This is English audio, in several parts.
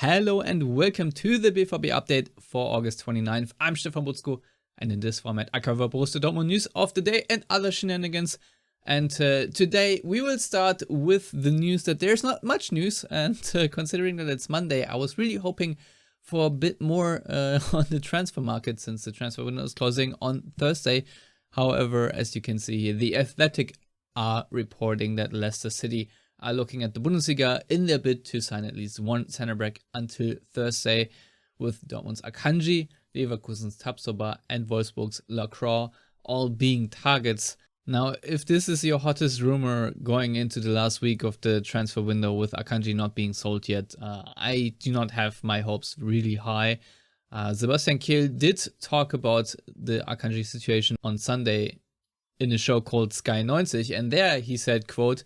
Hello and welcome to the BVB update for August 29th. I'm Stefan Butzko, and in this format I cover Borussia Dortmund news of the day and other shenanigans. And today we will start with the news that there's not much news, and considering that it's Monday, I was really hoping for a bit more on the transfer market since the transfer window is closing on Thursday. However, as you can see here, The Athletic are reporting that Leicester City are looking at the Bundesliga in their bid to sign at least one Zetterberg until Thursday, with Dortmund's Akanji, Leverkusen's Tabsoba, and Wolfsburg's Lacroix all being targets. Now, if this is your hottest rumor going into the last week of the transfer window with Akanji not being sold yet, I do not have my hopes really high. Sebastian Kehl did talk about the Akanji situation on Sunday in a show called Sky 90, and there he said, quote,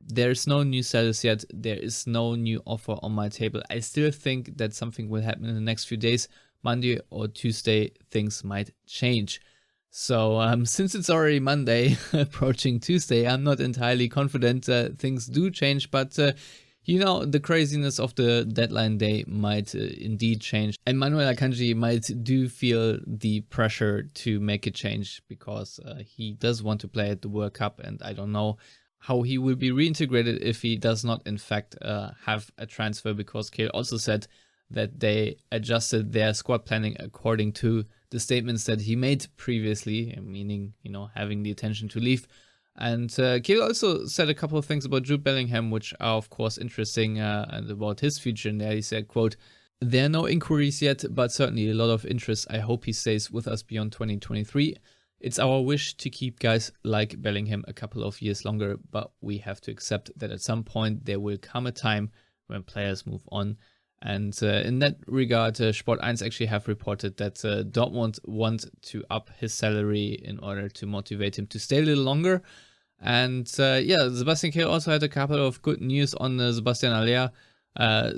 "There's no new status yet, there is no new offer on my table. I still think that something will happen in the next few days. Monday or Tuesday, things might change." So since it's already Monday, approaching Tuesday, I'm not entirely confident things do change, but you know, the craziness of the deadline day might indeed change. And Manuel Akanji might do feel the pressure to make a change because he does want to play at the World Cup, and I don't know how he will be reintegrated if he does not in fact have a transfer, because Kehl also said that they adjusted their squad planning according to the statements that he made previously, meaning, you know, having the intention to leave. And Kehl also said a couple of things about Jude Bellingham, which are of course interesting, and about his future. And there he said, quote, "There are no inquiries yet, but certainly a lot of interest. I hope he stays with us beyond 2023. It's our wish to keep guys like Bellingham a couple of years longer, but we have to accept that at some point there will come a time when players move on." And in that regard, Sport 1 actually have reported that Dortmund want to up his salary in order to motivate him to stay a little longer. And yeah, Sebastian Kehl also had a couple of good news on Sebastien Haller,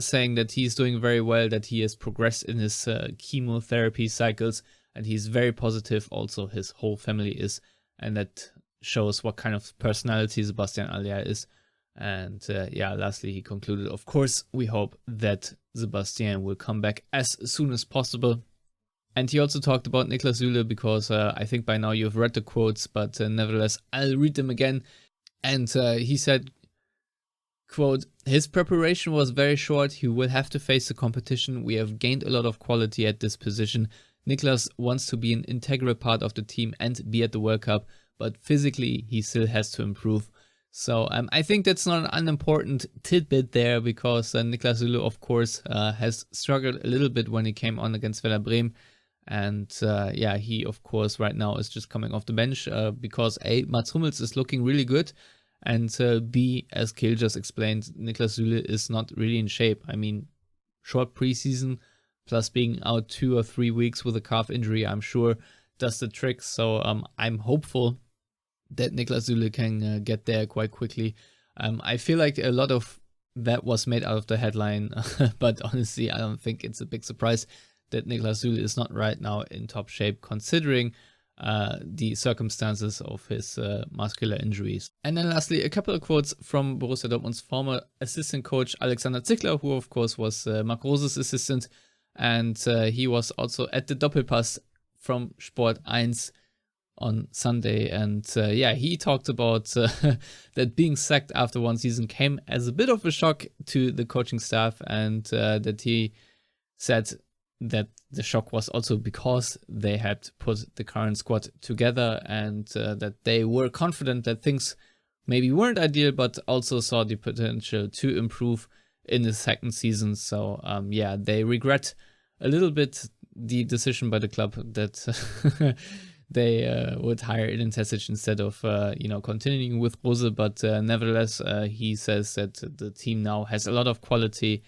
saying that he's doing very well, that he has progressed in his chemotherapy cycles, and he's very positive. Also, his whole family is, and that shows what kind of personality Sebastian Haller is. And yeah, lastly, he concluded, of course, we hope that Sebastien will come back as soon as possible. And he also talked about Niklas Süle, because I think by now you've read the quotes, but nevertheless, I'll read them again. And he said, quote, "His preparation was very short. He will have to face the competition. We have gained a lot of quality at this position. Nicolas wants to be an integral part of the team and be at the World Cup, but physically he still has to improve." So I think that's not an unimportant tidbit there, because Niklas Süle, of course, has struggled a little bit when he came on against Werder Bremen. And yeah, he, of course, right now is just coming off the bench because A, Mats Hummels is looking really good, and B, as Kehl just explained, Niklas Süle is not really in shape. I mean, short preseason plus being out 2 or 3 weeks with a calf injury, I'm sure does the trick. So I'm hopeful that Niklas Süle can get there quite quickly. I feel like a lot of that was made out of the headline, but honestly, I don't think it's a big surprise that Niklas Süle is not right now in top shape, considering the circumstances of his muscular injuries. And then lastly, a couple of quotes from Borussia Dortmund's former assistant coach Alanxer Zickler, who of course was Marc Rose's assistant, and he was also at the Doppelpass from Sport 1 on Sunday. And yeah, he talked about that being sacked after one season came as a bit of a shock to the coaching staff, and that he said that the shock was also because they had put the current squad together, and that they were confident that things maybe weren't ideal, but also saw the potential to improve in the second season. So yeah, they regret a little bit the decision by the club that they would hire Edin Terzic instead of continuing with Rose. But nevertheless, he says that the team now has a lot of quality,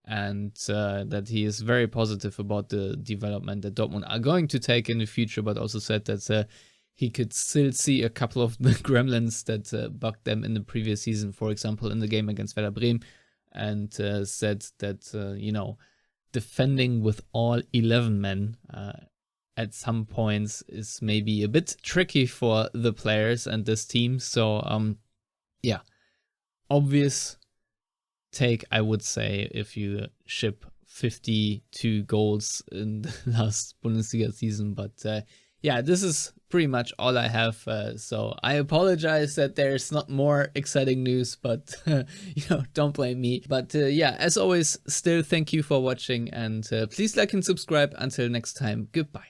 and that he is very positive about the development that Dortmund are going to take in the future, but also said that he could still see a couple of the gremlins that bugged them in the previous season, for example, in the game against Werder Bremen, and said that, defending with all 11 men at some points is maybe a bit tricky for the players and this team. So, yeah, obvious take, I would say, if you ship 52 goals in the last Bundesliga season. But yeah, this is pretty much all I have. So I apologize that there's not more exciting news, but don't blame me. But yeah, as always, still thank you for watching, and please like and subscribe. Until next time, goodbye.